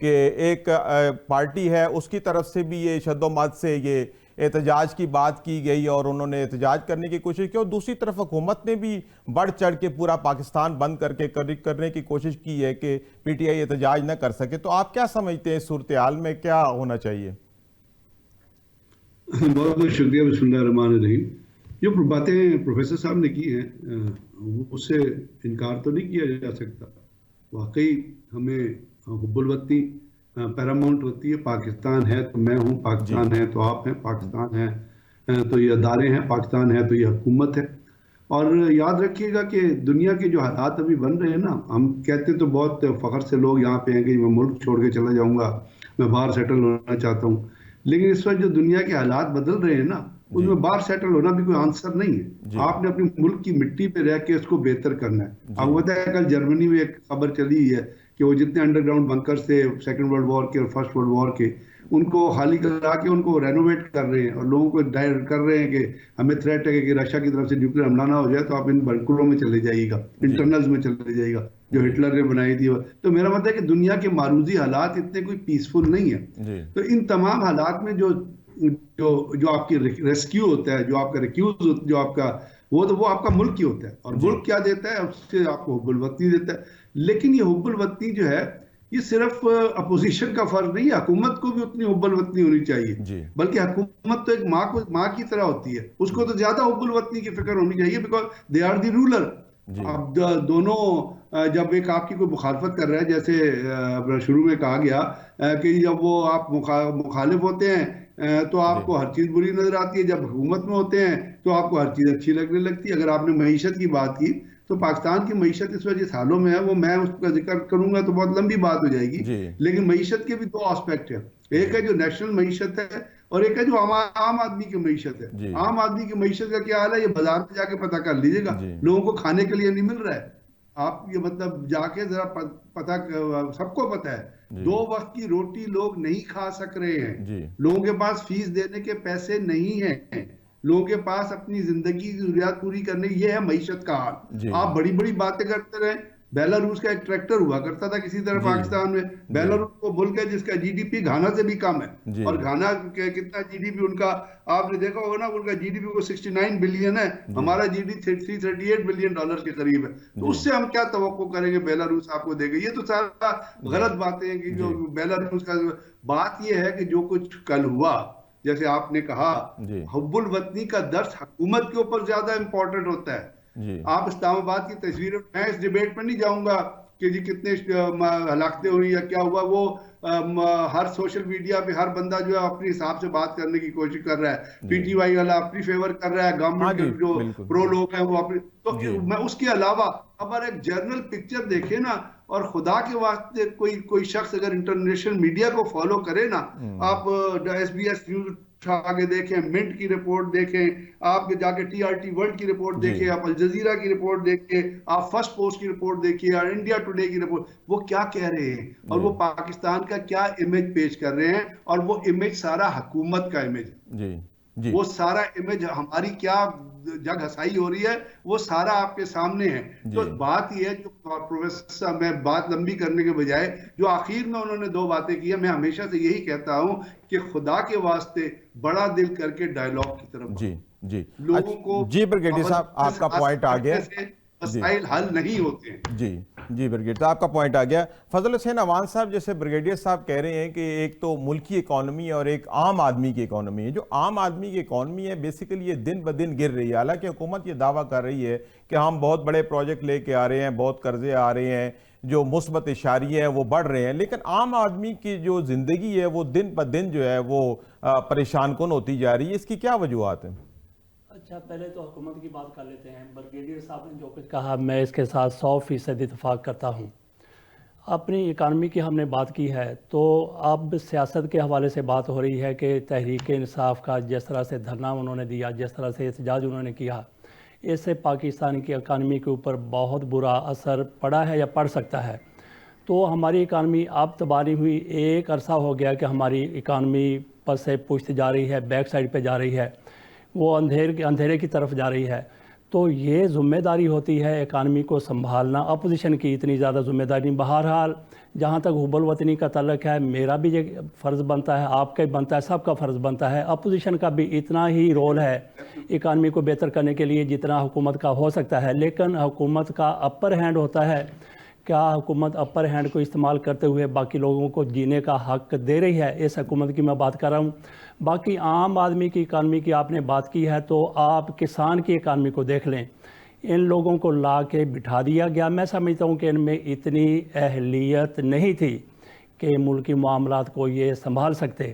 کہ ایک پارٹی ہے اس کی طرف سے بھی یہ شد و مد سے یہ احتجاج کی بات کی گئی اور انہوں نے احتجاج کرنے کی کوشش کی، اور دوسری طرف حکومت نے بھی بڑھ چڑھ کے پورا پاکستان بند کرنے کی کوشش کی ہے کہ پی ٹی آئی احتجاج نہ کر سکے. تو آپ کیا سمجھتے ہیں صورتحال میں کیا ہونا چاہیے؟ بہت بہت شکریہ. بسم اللہ الرحمن الرحیم. جو باتیں پروفیسر صاحب نے کی ہیں اس سے انکار تو نہیں کیا جا سکتا. واقعی ہمیں حب الوطنی پیراماؤنٹ ہوتی ہے. پاکستان ہے تو میں ہوں، پاکستان ہے تو آپ ہیں، پاکستان ہے تو یہ ادارے ہیں، پاکستان ہے تو یہ حکومت ہے. اور یاد رکھیے گا کہ دنیا کے جو حالات ابھی بن رہے ہیں نا، ہم کہتے تو بہت فخر سے لوگ یہاں پہ ہیں کہ میں ملک چھوڑ کے چلا جاؤں گا، میں باہر سیٹل ہونا چاہتا ہوں. لیکن اس وقت جو دنیا کے حالات بدل رہے ہیں نا، اس میں باہر سیٹل ہونا بھی کوئی آنسر نہیں ہے. آپ نے اپنے ملک کی مٹی پہ رہ کے اس کو بہتر کرنا ہے. آپ کو پتہ ہے کل جرمنی میں ایک خبر چلی ہے کہ وہ جتنے انڈر گراؤنڈ بنکرز تھے سیکنڈ ورلڈ وار کے اور فرسٹ ورلڈ وار کے، ان کو خالی کرا کے ان کو رینوویٹ کر رہے ہیں اور لوگوں کو ڈائر کر رہے ہیں کہ ہمیں تھریٹ ہے کہ رشیا کی طرف سے نیوکلیر حملہ نہ ہو جائے تو آپ ان بنکروں میں چلے جائیے گا، انٹرنلز میں چلے جائیے گا جو ہٹلر نے بنائی تھی. تو میرا مطلب ہے کہ دنیا کے معروضی حالات اتنے کوئی پیسفل نہیں ہیں. تو ان تمام حالات میں جو آپ کی ریسکیو ہوتا ہے، جو آپ کا ریکیوز جو آپ کا وہ آپ کا ملک ہی ہوتا ہے. اور ملک کیا دیتا ہے؟ اس سے آپ کو حب الوطنی دیتا ہے. لیکن یہ حب الوطنی جو ہے یہ صرف اپوزیشن کا فرض نہیں ہے، حکومت کو بھی اتنی حب الوطنی ہونی چاہیے. بلکہ حکومت تو ایک ماں کی طرح ہوتی ہے، اس کو تو زیادہ حب الوطنی کی فکر ہونی چاہیے، because they are the ruler. اب دونوں جب ایک آپ کی کوئی مخالفت کر رہا ہے، جیسے شروع میں کہا گیا کہ جب وہ آپ مخالف ہوتے ہیں تو آپ کو ہر چیز بری نظر آتی ہے، جب حکومت میں ہوتے ہیں تو آپ کو ہر چیز اچھی لگنے لگتی ہے. اگر آپ نے معیشت کی بات کی تو پاکستان کی معیشت اس وجہ حالوں میں ہے، وہ میں اس کا ذکر کروں گا تو بہت لمبی بات ہو جائے گی. لیکن معیشت کے بھی دو آسپیکٹ ہیں، ایک ہے جو نیشنل معیشت ہے اور ایک ہے جو عام آدمی کی معیشت ہے. عام آدمی کی معیشت کا کیا حال ہے؟ یہ بازار میں جا کے پتہ کر لیجیے گا، لوگوں کو کھانے کے لیے نہیں مل رہا ہے. آپ یہ مطلب جا کے ذرا پتہ، سب کو پتہ ہے 2 وقت کی روٹی لوگ نہیں کھا سک رہے ہیں. لوگوں کے پاس فیس دینے کے پیسے نہیں ہیں، لوگوں کے پاس اپنی زندگی کی ضروریات پوری کرنے. یہ ہے معیشت کا حال. آپ بڑی بڑی باتیں کرتے رہیں. بیلاروس کا ایک ٹریکٹر ہوا کرتا تھا کسی طرح پاکستان میں. بیلاروس وہ ملک ہے جس کا جی ڈی پی گھانا سے بھی کم ہے. اور گھانا کتنا جی ڈی پی ان کا آپ نے دیکھا ہوگا نا، ان کا جی ڈی پی کو 69 بلین ہے، ہمارا جی ڈی 338 بلین ڈالر کے قریب ہے. تو اس سے ہم کیا توقع کریں گے بیلاروس آپ کو دے گا؟ یہ تو سارا غلط باتیں ہیں کہ جو بیلاروس کا. بات یہ ہے کہ جو کچھ کل ہوا، جیسے آپ نے کہا، حب الوطنی کا درس حکومت کے اوپر زیادہ امپورٹنٹ ہوتا ہے. آپ اسلام آباد کی تصویر، میں اس ڈیبیٹ میں نہیں جاؤں گا کہ جی کتنے ہلاکتیں ہوئی یا کیا ہوا. وہ ہر سوشل میڈیا پہ ہر بندہ جو ہے اپنے حساب سے بات کرنے کی کوشش کر رہا ہے. پی ٹی وائی والا اپنی فیور کر رہا ہے، گورنمنٹ کے جو پرو لوگ ہیں وہ اپنے. تو میں اس کے علاوہ اگر ایک جنرل پکچر دیکھیں نا، اور خدا کے واسطے کوئی شخص اگر انٹرنیشنل میڈیا کو فالو کرے نا، آپ ایس بی ایس نیوز آگے دیکھیں، منٹ کی رپورٹ دیکھیں، آپ جا کے ٹی آر ٹی ورلڈ کی رپورٹ دیکھیں، آپ الجزیرہ کی رپورٹ دیکھیں، آپ فرسٹ پوسٹ کی رپورٹ دیکھیں اور انڈیا ٹوڈے کی رپورٹ. وہ کیا کہہ رہے ہیں اور وہ پاکستان کا کیا امیج پیش کر رہے ہیں؟ اور وہ امیج سارا حکومت کا امیج ہے. وہ سارا امیج ہماری کیا جگ ہسائی ہو رہی ہے وہ سارا آپ کے سامنے ہے. تو بات یہ ہے جو پروفیسر صاحب، میں بات لمبی کرنے کے بجائے جو آخر میں انہوں نے 2 باتیں کی ہیں، میں ہمیشہ سے یہی کہتا ہوں کہ خدا کے واسطے بڑا دل کر کے ڈائیلاگ کی طرف لوگوں کو. بریگیڈیئر صاحب آپ کا پوائنٹ آ گیا، مسائل حل نہیں ہوتے ہیں. بریگیڈیئر صاحب کا پوائنٹ آ گیا. فضل حسین عوان صاحب، جیسے بریگیڈیئر صاحب کہہ رہے ہیں کہ ایک تو ملکی اکانومی اور ایک عام آدمی کی اکانومی ہے. جو عام آدمی کی اکانومی ہے بیسیکلی یہ دن بدن گر رہی ہے. حالانکہ حکومت یہ دعویٰ کر رہی ہے کہ ہم بہت بڑے پروجیکٹ لے کے آ رہے ہیں، بہت قرضے آ رہے ہیں، جو مثبت اشاریے ہیں وہ بڑھ رہے ہیں، لیکن عام آدمی کی جو زندگی ہے وہ دن بدن جو ہے وہ پریشان کن ہوتی جا رہی ہے. اس کی کیا وجوہات ہیں؟ اچھا، پہلے تو حکومت کی بات کر لیتے ہیں. بریگیڈیئر صاحب نے جو کچھ کہا میں اس کے ساتھ 100% اتفاق کرتا ہوں. اپنی اکانومی کی ہم نے بات کی ہے تو اب سیاست کے حوالے سے بات ہو رہی ہے کہ تحریک انصاف کا جس طرح سے دھرنا انہوں نے دیا، جس طرح سے احتجاج انہوں نے کیا، اس سے پاکستان کی اکانومی کے اوپر بہت برا اثر پڑا ہے یا پڑ سکتا ہے. تو ہماری اکانومی اب تباہی ہوئی. ایک عرصہ ہو گیا کہ ہماری اکانومی پس سے پشت جا رہی ہے، بیک سائڈ پہ جا رہی ہے، وہ اندھیرے کی طرف جا رہی ہے. تو یہ ذمہ داری ہوتی ہے اکانومی کو سنبھالنا، اپوزیشن کی اتنی زیادہ ذمہ داری نہیں۔ بہرحال جہاں تک حب الوطنی کا تعلق ہے، میرا بھی یہ فرض بنتا ہے، آپ کا بھی بنتا ہے، سب کا فرض بنتا ہے، اپوزیشن کا بھی اتنا ہی رول ہے اکانومی کو بہتر کرنے کے لیے جتنا حکومت کا ہو سکتا ہے۔ لیکن حکومت کا اپر ہینڈ ہوتا ہے، کیا حکومت اپر ہینڈ کو استعمال کرتے ہوئے باقی لوگوں کو جینے کا حق دے رہی ہے؟ اس حکومت کی میں بات کر رہا ہوں۔ باقی عام آدمی کی اکانومی کی آپ نے بات کی ہے، تو آپ کسان کی اکانومی کو دیکھ لیں، ان لوگوں کو لا کے بٹھا دیا گیا۔ میں سمجھتا ہوں کہ ان میں اتنی اہلیت نہیں تھی کہ ملکی معاملات کو یہ سنبھال سکتے۔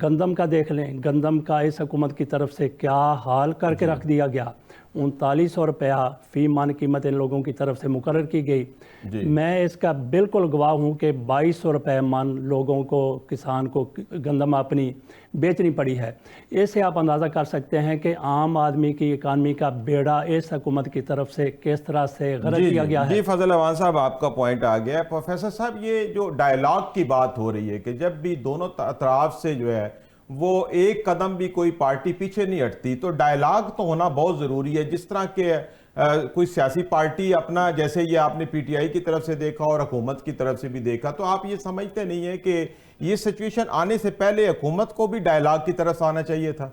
گندم کا دیکھ لیں، گندم کا اس حکومت کی طرف سے کیا حال کر کے رکھ دیا گیا۔ 3900 روپیہ فی من قیمت ان لوگوں کی طرف سے مقرر کی گئی۔ میں اس کا بالکل گواہ ہوں کہ 2200 روپے من لوگوں کو، کسان کو گندم اپنی بیچنی پڑی ہے۔ اس سے آپ اندازہ کر سکتے ہیں کہ عام آدمی کی اکانومی کا بیڑا اس حکومت کی طرف سے کس طرح سے غرق کیا گیا ہے۔ جی فضل امان صاحب، آپ کا پوائنٹ آ گیا ہے۔ پروفیسر صاحب، یہ جو ڈائیلاگ کی بات ہو رہی ہے کہ جب بھی دونوں اطراف سے جو ہے وہ ایک قدم بھی کوئی پارٹی پیچھے نہیں ہٹتی، تو ڈائیلاگ تو ہونا بہت ضروری ہے۔ جس طرح کہ کوئی سیاسی پارٹی اپنا، جیسے یہ آپ نے پی ٹی آئی کی طرف سے دیکھا اور حکومت کی طرف سے بھی دیکھا، تو آپ یہ سمجھتے نہیں ہیں کہ یہ سچویشن آنے سے پہلے حکومت کو بھی ڈائیلاگ کی طرف آنا چاہیے تھا؟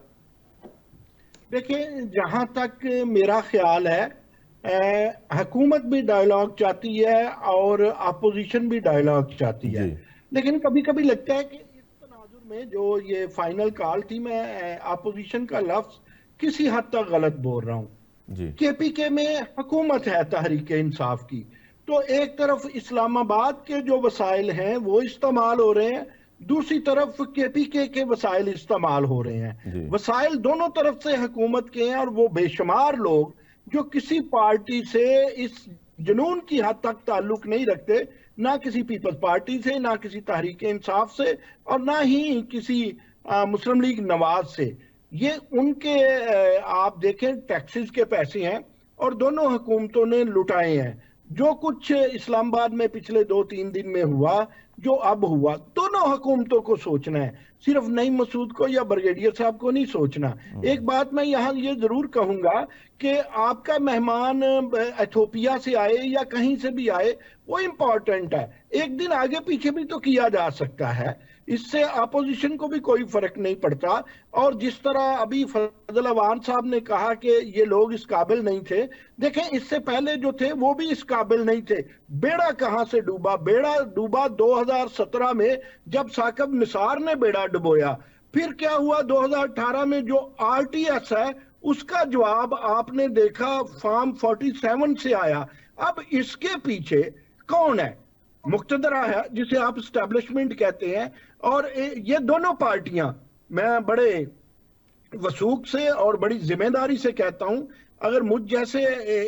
دیکھیں، جہاں تک میرا خیال ہے، حکومت بھی ڈائیلاگ چاہتی ہے اور اپوزیشن بھی ڈائیلاگ چاہتی ہے، لیکن کبھی کبھی لگتا ہے کہ اس تناظر میں جو یہ فائنل کال تھی، میں اپوزیشن کا لفظ کسی حد تک غلط بول رہا ہوں۔ کے پی کے میں حکومت ہے تحریک انصاف کی، تو ایک طرف اسلام آباد کے جو وسائل ہیں وہ استعمال ہو رہے ہیں، دوسری طرف کے پی کے وسائل استعمال ہو رہے ہیں۔ وسائل دونوں طرف سے حکومت کے ہیں، اور وہ بے شمار لوگ جو کسی پارٹی سے اس جنون کی حد تک تعلق نہیں رکھتے، نہ کسی پیپلز پارٹی سے، نہ کسی تحریک انصاف سے، اور نہ ہی کسی مسلم لیگ نواز سے، یہ ان کے آپ دیکھیں ٹیکسز کے پیسے ہیں اور دونوں حکومتوں نے لٹائے ہیں۔ جو کچھ اسلام آباد میں پچھلے 2-3 دن میں ہوا، جو اب ہوا، دونوں حکومتوں کو سوچنا ہے، صرف نعیم مسعود کو یا بریگیڈیئر صاحب کو نہیں سوچنا۔ ایک بات میں یہاں یہ ضرور کہوں گا کہ آپ کا مہمان ایتھوپیا سے آئے یا کہیں سے بھی آئے، وہ امپورٹنٹ ہے، ایک دن آگے پیچھے بھی تو کیا جا سکتا ہے، اس سے اپوزیشن کو بھی کوئی فرق نہیں پڑتا۔ اور جس طرح ابھی فضل امان صاحب نے کہا کہ یہ لوگ اس قابل نہیں تھے، دیکھیں اس سے پہلے جو تھے وہ بھی اس قابل نہیں تھے۔ بیڑا کہاں سے ڈوبا؟ بیڑا ڈوبا 2017 میں جب ثاقب نثار نے بیڑا ڈبویا۔ پھر کیا ہوا 2018 میں جو آر ٹی ایس ہے اس کا جواب آپ نے دیکھا فارم 47 سے آیا۔ اب اس کے پیچھے کون ہے؟ مقتدرہ ہے جسے آپ اسٹیبلشمنٹ کہتے ہیں، اور یہ دونوں پارٹیاں، میں بڑے وثوق سے اور بڑی ذمہ داری سے کہتا ہوں، اگر مجھ جیسے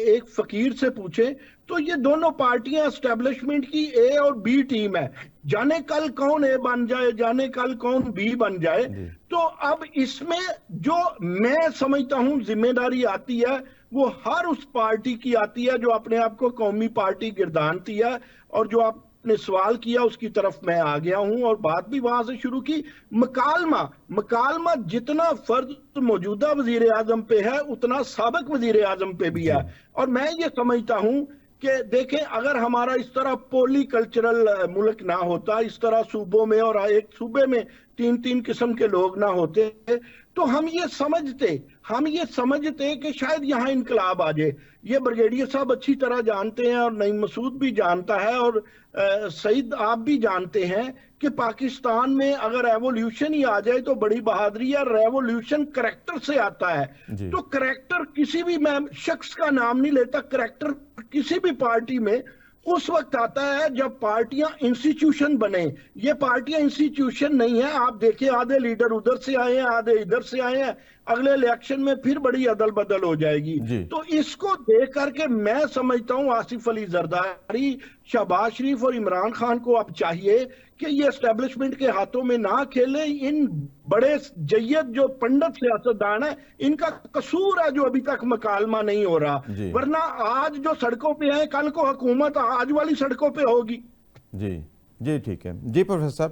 ایک فقیر سے پوچھیں تو یہ دونوں پارٹیاں اسٹیبلشمنٹ کی اے اور بی ٹیم ہے، جانے کل کون اے بن جائے، جانے کل کون بی بن جائے۔ تو اب اس میں جو میں سمجھتا ہوں ذمہ داری آتی ہے وہ ہر اس پارٹی کی آتی ہے جو اپنے آپ کو قومی پارٹی گردانتی ہے، اور جو آپ نے سوال کیا اس کی طرف میں آ گیا ہوں اور بات بھی وہاں سے شروع کی۔ مکالمہ جتنا فرض موجودہ وزیر اعظم پہ ہے اتنا سابق وزیر اعظم پہ بھی ہے، اور میں یہ سمجھتا ہوں کہ دیکھیں اگر ہمارا اس طرح پولی کلچرل ملک نہ ہوتا، اس طرح صوبوں میں اور ایک صوبے میں 3 قسم کے لوگ نہ ہوتے، تو ہم یہ سمجھتے کہ شاید یہاں انقلاب آ جائے۔ یہ بریگیڈیئر صاحب اچھی طرح جانتے ہیں، اور نعیم مسعود بھی جانتا ہے، اور سعید آپ بھی جانتے ہیں کہ پاکستان میں اگر ریولیوشن ہی آ جائے تو بڑی بہادری ہے۔ ریولیوشن کریکٹر سے آتا ہے، تو کریکٹر کسی بھی، میں شخص کا نام نہیں لیتا، کریکٹر کسی بھی پارٹی میں اس وقت آتا ہے جب پارٹیاں انسٹیٹیوشن بنے۔ یہ پارٹیاں انسٹیٹیوشن نہیں ہیں، آپ دیکھیں آدھے لیڈر ادھر سے آئے ہیں، آدھے ادھر سے آئے ہیں، اگلے الیکشن میں پھر بڑی عدل بدل ہو جائے گی۔ تو اس کو دیکھ کر کے میں سمجھتا ہوں آصف علی زرداری، شہباز شریف اور عمران خان کو اب چاہیے کہ یہ اسٹیبلشمنٹ کے ہاتھوں میں نہ کھیلیں۔ ان بڑے جید جو پنڈت سیاستدان ہیں، ان کا قصور ہے جو ابھی تک مکالمہ نہیں ہو رہا، ورنہ آج جو سڑکوں پہ ہیں کل کو حکومت آج والی سڑکوں پہ ہوگی۔ جی ٹھیک ہے۔ جی پروفیسر صاحب،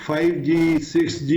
5G, 6G,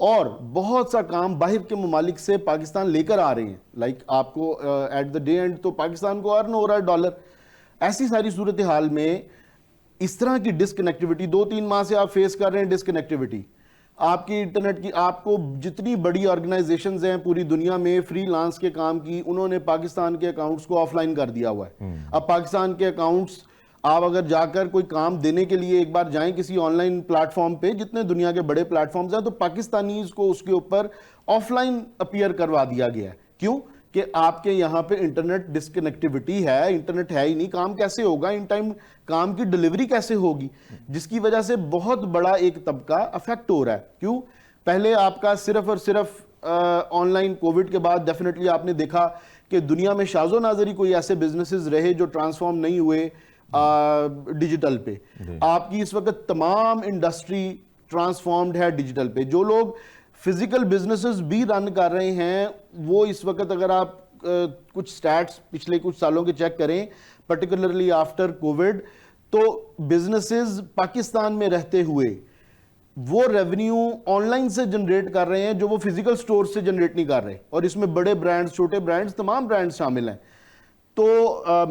اور بہت سا کام باہر کے ممالک سے پاکستان لے کر آ رہے ہیں. لائک آپ کو ایٹ دا ڈے اینڈ تو پاکستان کو ارن ہو رہا ہے ڈالر. ایسی ساری صورتحال میں اس طرح کی ڈسکنیکٹیوٹی 2-3 ماہ سے آپ فیس کر رہے ہیں. ڈسکنیکٹیوٹی آپ کی انٹرنیٹ کی, آپ کو جتنی بڑی آرگنائزیشنز ہیں پوری دنیا میں فری لانس کے کام کی, انہوں نے پاکستان کے اکاؤنٹس کو آف لائن کر دیا ہوا ہے. اب پاکستان کے اکاؤنٹس آپ اگر جا کر کوئی کام دینے کے لیے ایک بار جائیں کسی آن لائن پلیٹ فارم پہ, جتنے دنیا کے بڑے پلیٹ فارمز ہیں, تو پاکستانیز کو اس کے اوپر آف لائن اپیئر کروا دیا گیا ہے. کیوں کہ آپ کے یہاں پہ انٹرنیٹ ڈسکنیکٹیوٹی ہے, انٹرنیٹ ہے ہی نہیں, کام کیسے ہوگا, ان ٹائم کام کی ڈیلیوری کیسے ہوگی, جس کی وجہ سے بہت بڑا ایک طبقہ افیکٹ ہو رہا ہے. کیوں پہلے آپ کا صرف اور صرف آن لائن کووڈ کے بعد ڈیفینیٹلی آپ نے دیکھا کہ دنیا میں شاذ و نادر ہی کوئی ایسے بزنسز رہے جو ٹرانسفارم نہیں ہوئے ڈیجیٹل پہ. آپ کی اس وقت تمام انڈسٹری ٹرانسفارمڈ ہے ڈیجیٹل پہ. جو لوگ فزیکل بزنسز بھی رن کر رہے ہیں وہ اس وقت اگر آپ کچھ سٹیٹس پچھلے کچھ سالوں کے چیک کریں, پرٹیکولرلی آفٹر کووڈ, تو بزنسز پاکستان میں رہتے ہوئے وہ ریونیو آن لائن سے جنریٹ کر رہے ہیں جو وہ فزیکل سٹور سے جنریٹ نہیں کر رہے, اور اس میں بڑے برانڈز, چھوٹے برانڈز, تمام برانڈز شامل ہیں. تو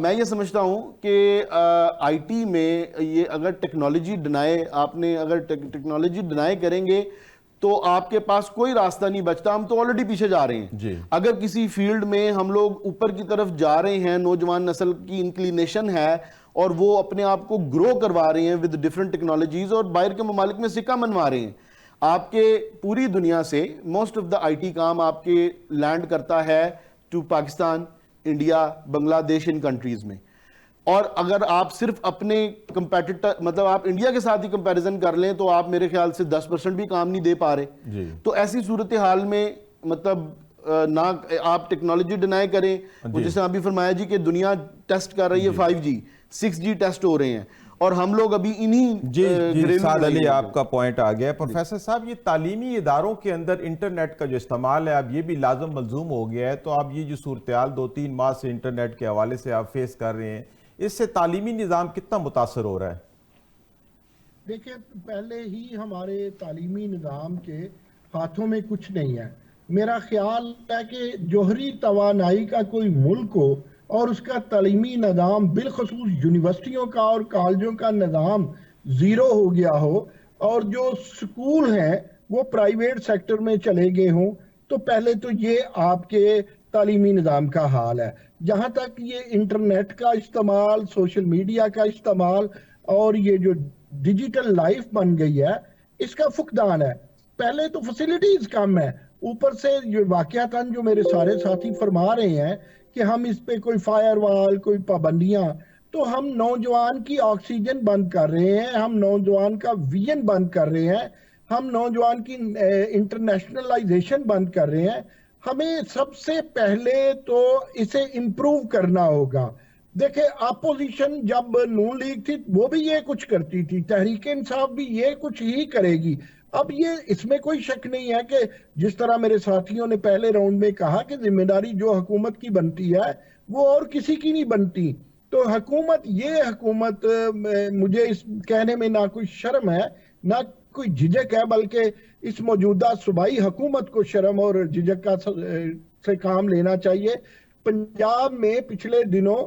میں یہ سمجھتا ہوں کہ آئی ٹی میں یہ اگر ٹیکنالوجی ڈینائی کریں گے تو آپ کے پاس کوئی راستہ نہیں بچتا. ہم تو آلریڈی پیچھے جا رہے ہیں. اگر کسی فیلڈ میں ہم لوگ اوپر کی طرف جا رہے ہیں, نوجوان نسل کی انکلینیشن ہے اور وہ اپنے آپ کو گرو کروا رہے ہیں ود ڈفرنٹ ٹیکنالوجیز, اور باہر کے ممالک میں سکہ منوا رہے ہیں. آپ کے پوری دنیا سے موسٹ آف دا آئی ٹی کام آپ کے لینڈ کرتا ہے ٹو پاکستان, انڈیا, بنگلہ دیش, ان کنٹریز میں. اور اگر آپ صرف اپنے کمپیٹیٹر, مطلب آپ انڈیا کے ساتھ ہی کمپیریزن کر لیں تو آپ میرے خیال سے 10% بھی کام نہیں دے پا رہے. تو ایسی صورتحال میں مطلب نہ آپ ٹیکنالوجی ڈینائی کریں, جیسے آپ بھی فرمایا جی کہ دنیا ٹیسٹ کر رہی ہے 5G, 6G ٹیسٹ ہو رہے ہیں, اور ہم لوگ ابھی انہی سعد علی آپ کا پوائنٹ آ گیا. پروفیسر صاحب, یہ تعلیمی اداروں کے اندر انٹرنیٹ کا جو استعمال ہے اب یہ بھی لازم ملزوم ہو گیا ہے, تو اب یہ جو صورتحال 2-3 ماہ سے انٹرنیٹ کے حوالے سے آپ فیس کر رہے ہیں, اس سے تعلیمی نظام کتنا متاثر ہو رہا ہے؟ دیکھیں, پہلے ہی ہمارے تعلیمی نظام کے ہاتھوں میں کچھ نہیں ہے. میرا خیال ہے کہ جوہری توانائی کا کوئی ملک ہو اور اس کا تعلیمی نظام بالخصوص یونیورسٹیوں کا اور کالجوں کا نظام زیرو ہو گیا ہو, اور جو سکول ہیں وہ پرائیویٹ سیکٹر میں چلے گئے ہوں, تو پہلے تو یہ آپ کے تعلیمی نظام کا حال ہے. جہاں تک یہ انٹرنیٹ کا استعمال, سوشل میڈیا کا استعمال اور یہ جو ڈیجیٹل لائف بن گئی ہے, اس کا فقدان ہے. پہلے تو فیسلٹیز کم ہے, اوپر سے یہ واقعتاً جو میرے سارے ساتھی فرما رہے ہیں کہ ہم اس پہ کوئی فائر وال, کوئی پابندیاں, تو ہم نوجوان کی آکسیجن بند کر رہے ہیں, ہم نوجوان کا ویژن بند کر رہے ہیں, ہم نوجوان کی انٹرنیشنلائزیشن بند کر رہے ہیں. ہمیں سب سے پہلے تو اسے امپروو کرنا ہوگا. دیکھیں, اپوزیشن جب نون لیگ تھی وہ بھی یہ کچھ کرتی تھی, تحریک انصاف بھی یہ کچھ ہی کرے گی. اب یہ اس میں کوئی شک نہیں ہے کہ جس طرح میرے ساتھیوں نے پہلے راؤنڈ میں کہا کہ ذمہ داری جو حکومت کی بنتی ہے وہ اور کسی کی نہیں بنتی. تو یہ حکومت مجھے اس کہنے میں نہ کوئی شرم ہے نہ کوئی جھجک ہے, بلکہ اس موجودہ صوبائی حکومت کو شرم اور جھجک سے کام لینا چاہیے. پنجاب میں پچھلے دنوں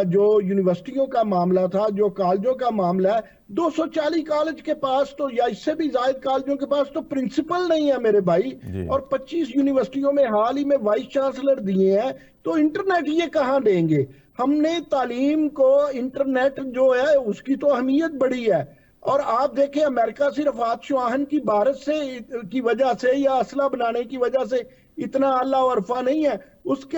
جو یونیورسٹیوں کا معاملہ تھا, جو کالجوں کا معاملہ ہے, 240 کالج کے پاس تو یا اس سے بھی زائد کالجوں کے پاس تو پرنسپل نہیں ہے میرے بھائی, اور 25 یونیورسٹیوں میں حال ہی میں وائس چانسلر دیے ہیں. تو انٹرنیٹ یہ کہاں دیں گے؟ ہم نے تعلیم کو, انٹرنیٹ جو ہے اس کی تو اہمیت بڑی ہے. اور آپ دیکھیں, امریکہ صرف آتش آہن کی بارش کی وجہ سے یا اسلحہ بنانے کی وجہ سے اتنا اللہ ورفا نہیں ہے, اس کے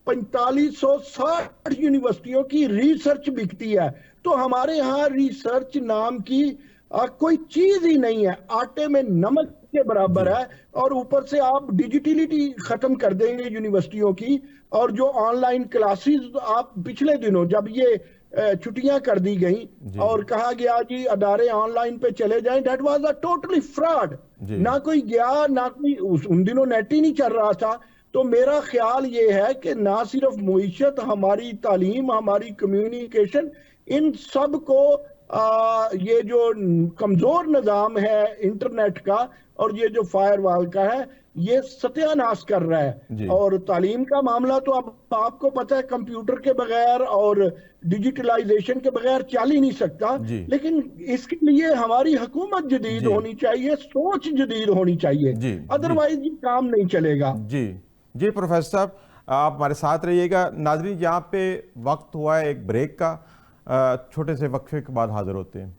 4560 یونیورسٹیوں کی ریسرچ بکتی ہے. تو ہمارے ہاں ریسرچ نام کی کوئی چیز ہی نہیں ہے, آٹے میں نمک کے برابر ہے. اور اوپر سے آپ ڈیجیٹلٹی ختم کر دیں گے یونیورسٹیوں کی, اور جو آن لائن کلاسز آپ پچھلے دنوں جب یہ چھٹیاں کر دی گئیں اور کہا گیا جی ادارے آن لائن پہ چلے جائیں, that was a totally fraud. نہ کوئی گیا, نہ کوئی, ان دنوں نیٹ ہی نہیں چل رہا تھا. تو میرا خیال یہ ہے کہ نہ صرف معیشت, ہماری تعلیم, ہماری کمیونیکیشن, ان سب کو یہ جو کمزور نظام ہے انٹرنیٹ کا اور یہ جو فائر وال کا ہے یہ ستیاناش کر رہا جی۔ ہے. اور تعلیم کا معاملہ تو اب آپ کو پتہ ہے کمپیوٹر کے بغیر اور ڈیجیٹلائزیشن کے بغیر چل ہی نہیں سکتا. جی۔ لیکن اس کے لیے ہماری حکومت جدید جی۔ ہونی چاہیے، سوچ جدید ہونی چاہیے، جی۔ ادروائز یہ کام نہیں چلے گا. جی پروفیسر صاحب آپ ہمارے ساتھ رہیے گا. ناظرین یہاں پہ وقت ہوا ہے ایک بریک کا، چھوٹے سے وقفے کے بعد حاضر ہوتے ہیں.